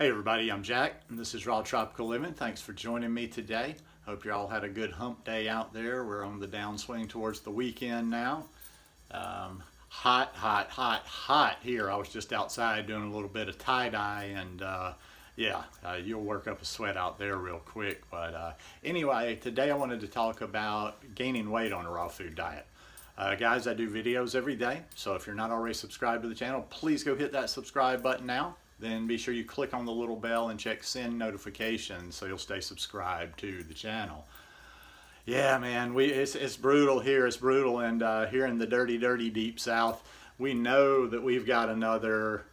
Hey everybody, I'm Jack, and this is Raw Tropical Living. Thanks for joining me today. Hope you all had a good hump day out there. We're on the downswing towards the weekend now. Hot, hot, hot, hot here. I was just outside doing a little bit of tie-dye, and you'll work up a sweat out there real quick. But anyway, today I wanted to talk about gaining weight on a raw food diet. Guys, I do videos every day, so if you're not already subscribed to the channel, please go hit that subscribe button now. Then be sure you click on the little bell and check send notifications so you'll stay subscribed to the channel. Yeah, man, it's brutal here. It's brutal, and here in the dirty, deep South, we know that we've got another.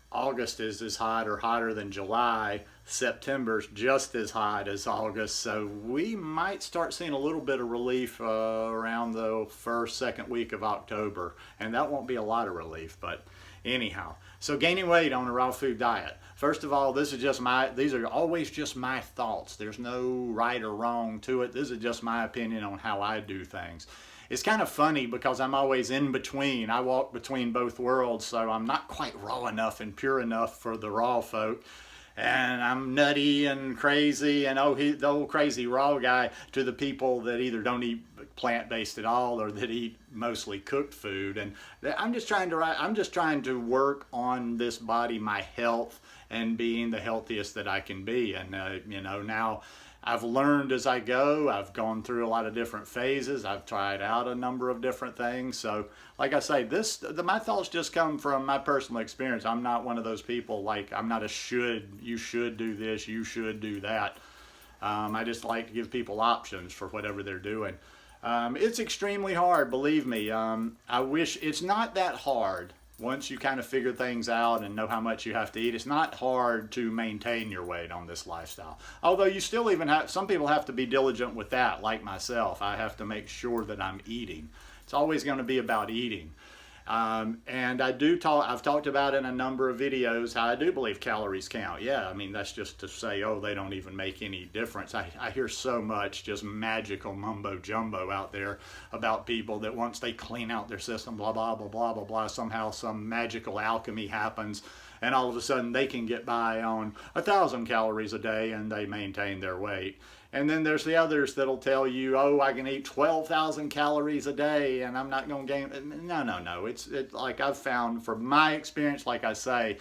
August is as hot or hotter than July. September's just as hot as August, so we might start seeing a little bit of relief around the first, second week of October, and that won't be a lot of relief, but anyhow. So gaining weight on a raw food diet. First of all, these are always just my thoughts. There's no right or wrong to it. This is just my opinion on how I do things. It's kind of funny because I'm always in between. I walk between both worlds, so I'm not quite raw enough and pure enough for the raw folk. And I'm nutty and crazy and the old crazy raw guy to the people that either don't eat plant-based at all or that eat mostly cooked food. And I'm just trying to work on this body, my health, and being the healthiest that I can be. And now I've learned as I go. I've gone through a lot of different phases. I've tried out a number of different things. So like I say, my thoughts just come from my personal experience. I'm not one of those people, like I'm not you should do this, you should do that. I just like to give people options for whatever they're doing. It's extremely hard, believe me. I wish it's not that hard. Once you kind of figure things out and know how much you have to eat, it's not hard to maintain your weight on this lifestyle. Although you still some people have to be diligent with that, like myself. I have to make sure that I'm eating. It's always going to be about eating. And I've talked about in a number of videos how I do believe calories count. Yeah, I mean, that's just to say, oh, they don't even make any difference. I hear so much just magical mumbo jumbo out there about people that once they clean out their system, blah, blah, blah, blah, blah, blah, somehow some magical alchemy happens and all of a sudden they can get by on 1,000 calories a day and they maintain their weight. And then there's the others that'll tell you, oh, I can eat 12,000 calories a day and I'm not going to gain. No. It's like I've found from my experience, like I say,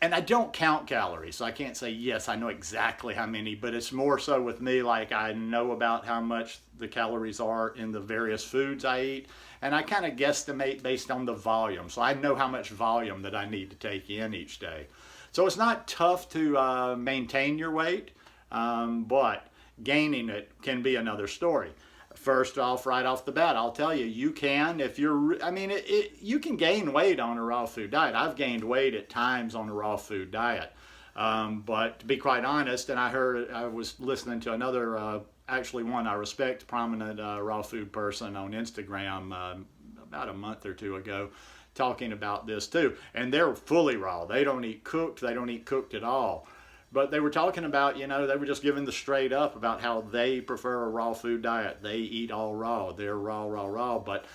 and I don't count calories, so I can't say, yes, I know exactly how many, but it's more so with me, like I know about how much the calories are in the various foods I eat, and I kind of guesstimate based on the volume. So I know how much volume that I need to take in each day. So it's not tough to maintain your weight, but gaining it can be another story. First off, right off the bat, I'll tell you, you can, you can gain weight on a raw food diet. I've gained weight at times on a raw food diet. But to be quite honest, and I was listening to another, actually one I respect, prominent raw food person on Instagram about a month or two ago, talking about this too. And they're fully raw. They don't eat cooked. They don't eat cooked at all. But they were talking about, they were just giving the straight up about how they prefer a raw food diet. They eat all raw. They're raw. But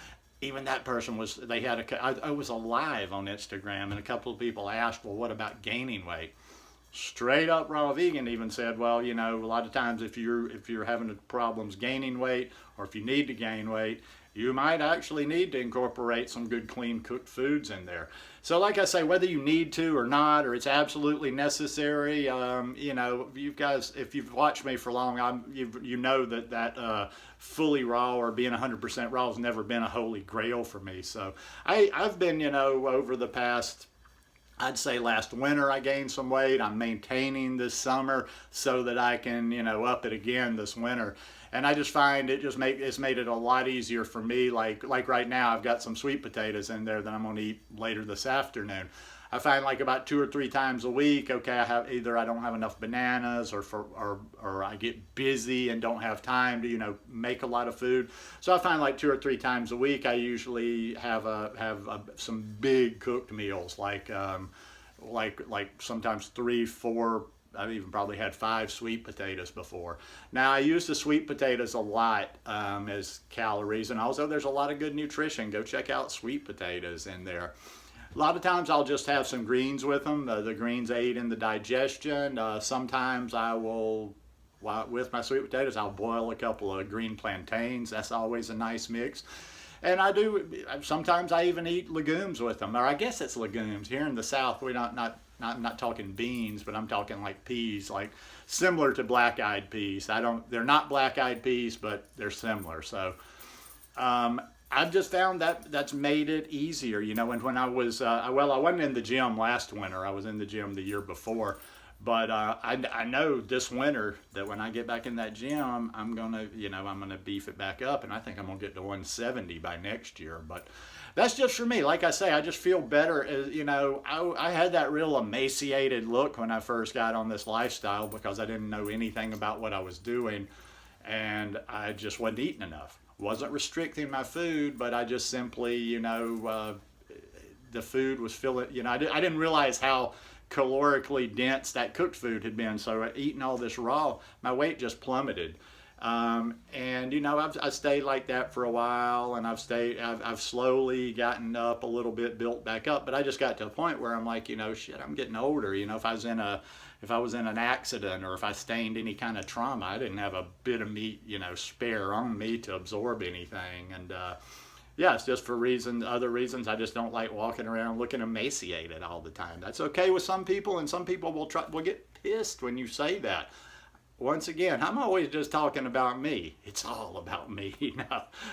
even that person I was alive on Instagram, and a couple of people asked, well, what about gaining weight? Straight up raw vegan even said, well, a lot of times if you're having problems gaining weight, or if you need to gain weight, you might actually need to incorporate some good, clean, cooked foods in there. So like I say, whether you need to or not, or it's absolutely necessary, you guys, if you've watched me for long, you know that fully raw or being 100% raw has never been a holy grail for me. So I've been, over the past, I'd say last winter I gained some weight. I'm maintaining this summer so that I can, up it again this winter. And I just find it's made it a lot easier for me. Like right now, I've got some sweet potatoes in there that I'm going to eat later this afternoon. I find like about 2 or 3 times a week, okay, I don't have enough bananas, or I get busy and don't have time to make a lot of food. So I find like 2 or 3 times a week I usually have some big cooked meals, like sometimes 3, 4. I've even probably had 5 sweet potatoes before. Now I use the sweet potatoes a lot as calories, and also there's a lot of good nutrition. Go check out sweet potatoes in there. A lot of times I'll just have some greens with them. The greens aid in the digestion. Sometimes I will, with my sweet potatoes, I'll boil a couple of green plantains. That's always a nice mix. And I do, sometimes I even eat legumes with them, or I guess it's legumes. Here in the South, I'm not talking beans, but I'm talking like peas, like similar to black-eyed peas. They're not black-eyed peas, but they're similar. So I've just found that that's made it easier, you know. And when I was, I wasn't in the gym last winter. I was in the gym the year before. But I know this winter that when I get back in that gym, I'm gonna beef it back up, and I think I'm gonna get to 170 by next year. But that's just for me. Like I say, I just feel better. You know, I had that real emaciated look when I first got on this lifestyle because I didn't know anything about what I was doing, and I just wasn't eating enough. Wasn't restricting my food, but I just simply, you know, the food was filling. You know, I didn't realize how calorically dense that cooked food had been. So eating all this raw, my weight just plummeted. And you know, I've stayed like that for a while, and I've slowly gotten up a little bit, built back up. But I just got to a point where I'm like, you know, shit, I'm getting older. You know, if I was in an accident or if I sustained any kind of trauma, I didn't have a bit of meat, you know, spare on me to absorb anything. And yeah, it's just for other reasons. I just don't like walking around looking emaciated all the time. That's okay with some people, and some people will get pissed when you say that. Once again, I'm always just talking about me. It's all about me.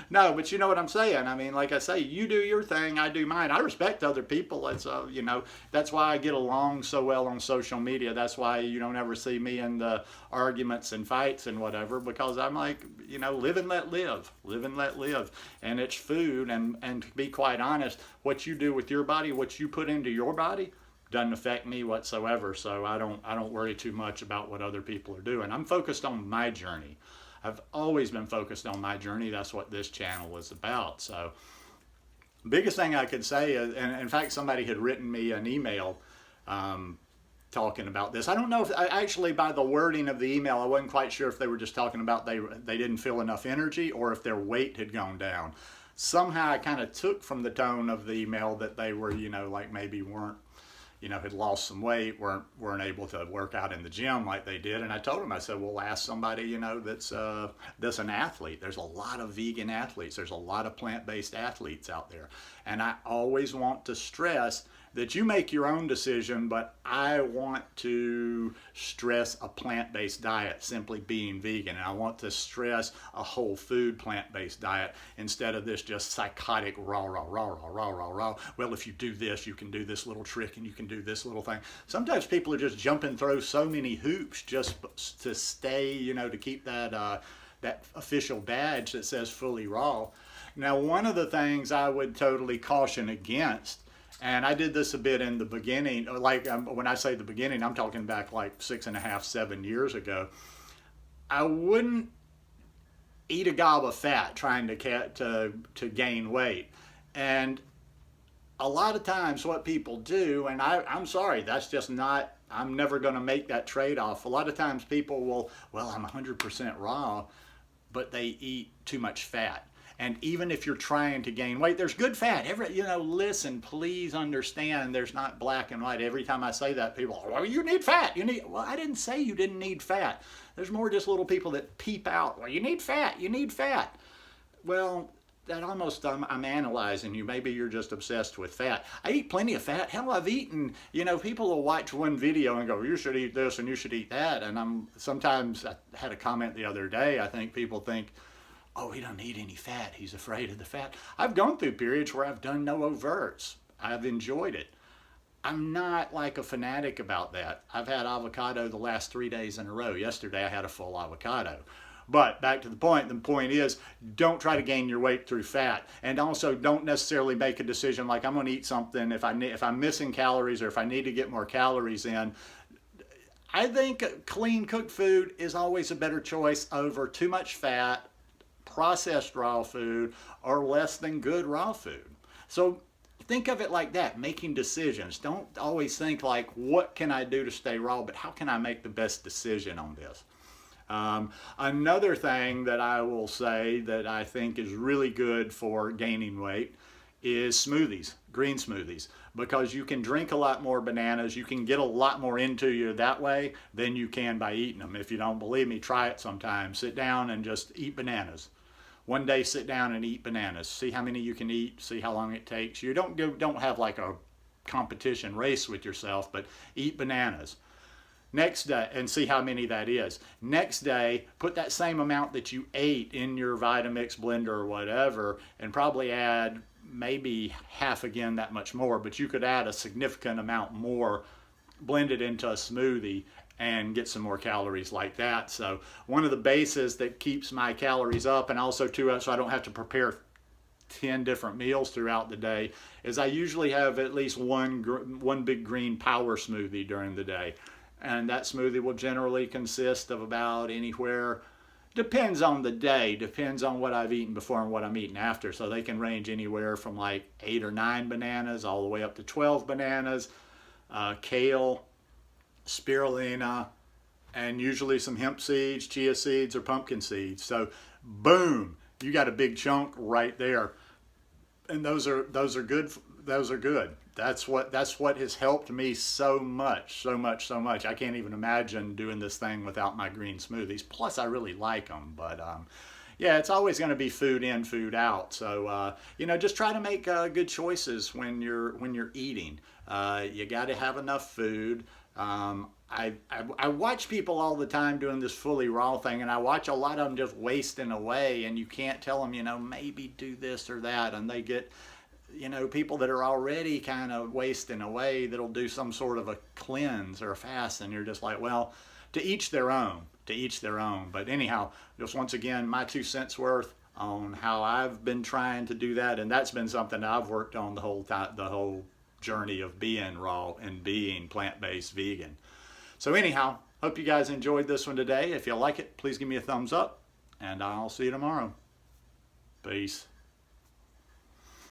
No, but you know what I'm saying. I mean, like I say, you do your thing, I do mine. I respect other people. It's you know, that's why I get along so well on social media. That's why you don't ever see me in the arguments and fights and whatever, because I'm like, you know, live and let live. Live and let live. And it's food, and to be quite honest, what you do with your body, what you put into your body, doesn't affect me whatsoever. So I don't worry too much about what other people are doing. I'm focused on my journey. I've always been focused on my journey. That's what this channel is about. So biggest thing I could say is, and in fact somebody had written me an email talking about this. I don't know if actually by the wording of the email, I wasn't quite sure if they were just talking about they didn't feel enough energy or if their weight had gone down. Somehow I kind of took from the tone of the email that they were, you know, like maybe weren't, you know, had lost some weight, weren't able to work out in the gym like they did. And I told them, I said, well, ask somebody, you know, that's an athlete. There's a lot of vegan athletes. There's a lot of plant-based athletes out there. And I always want to stress that you make your own decision, but I want to stress a plant-based diet, simply being vegan. And I want to stress a whole food plant-based diet instead of this just psychotic raw. Well, if you do this, you can do this little trick and you can do this little thing. Sometimes people are just jumping through so many hoops just to stay, you know, to keep that official badge that says fully raw. Now, one of the things I would totally caution against, and I did this a bit in the beginning, like when I say the beginning, I'm talking back like 6.5, 7 years ago. I wouldn't eat a gob of fat trying to gain weight. And a lot of times what people do, and I'm sorry, that's just not, I'm never going to make that trade-off. A lot of times people will, well, I'm 100% raw, but they eat too much fat. And even if you're trying to gain weight, there's good fat. You know, listen, please understand, there's not black and white. Every time I say that, people are, well, you need fat. Well, I didn't say you didn't need fat. There's more just little people that peep out. Well, you need fat. You need fat. Well, that almost, I'm analyzing you. Maybe you're just obsessed with fat. I eat plenty of fat. Hell, I've eaten, you know, people will watch one video and go, you should eat this and you should eat that. And sometimes I had a comment the other day. I think people think, oh, he doesn't eat any fat. He's afraid of the fat. I've gone through periods where I've done no overts. I've enjoyed it. I'm not like a fanatic about that. I've had avocado the last 3 days in a row. Yesterday I had a full avocado. But back to the point is, don't try to gain your weight through fat. And also don't necessarily make a decision like I'm going to eat something if I'm missing calories or if I need to get more calories in. I think clean cooked food is always a better choice over too much fat, processed raw food, or less than good raw food. So think of it like that, making decisions. Don't always think like, what can I do to stay raw, but how can I make the best decision on this? Another thing that I will say that I think is really good for gaining weight is smoothies, green smoothies, because you can drink a lot more bananas. You can get a lot more into you that way than you can by eating them. If you don't believe me, try it sometime. Sit down and just eat bananas. One day, sit down and eat bananas. See how many you can eat. See how long it takes. You don't have like a competition race with yourself, but eat bananas. Next day, and see how many that is. Next day, put that same amount that you ate in your Vitamix blender or whatever, and probably add maybe half again, that much more, but you could add a significant amount more, blend it into a smoothie, and get some more calories like that. So one of the bases that keeps my calories up, and also too, so I don't have to prepare 10 different meals throughout the day, is I usually have at least one big green power smoothie during the day. And that smoothie will generally consist of about anywhere, depends on the day, depends on what I've eaten before and what I'm eating after. So they can range anywhere from like 8 or 9 bananas all the way up to 12 bananas, kale, spirulina, and usually some hemp seeds, chia seeds, or pumpkin seeds. So boom, you got a big chunk right there. And those are good. Those are good. That's what has helped me so much. I can't even imagine doing this thing without my green smoothies. Plus, I really like them. But yeah, it's always going to be food in, food out. So just try to make good choices when you're eating. You got to have enough food. I watch people all the time doing this fully raw thing, and I watch a lot of them just wasting away, and you can't tell them, maybe do this or that, and they get, people that are already kind of wasting away that'll do some sort of a cleanse or a fast, and you're just like, well, to each their own, But anyhow, just once again, my 2 cents worth on how I've been trying to do that, and that's been something that I've worked on the whole journey of being raw and being plant-based vegan. So anyhow, hope you guys enjoyed this one today. If you like it, please give me a thumbs up, and I'll see you tomorrow. Peace.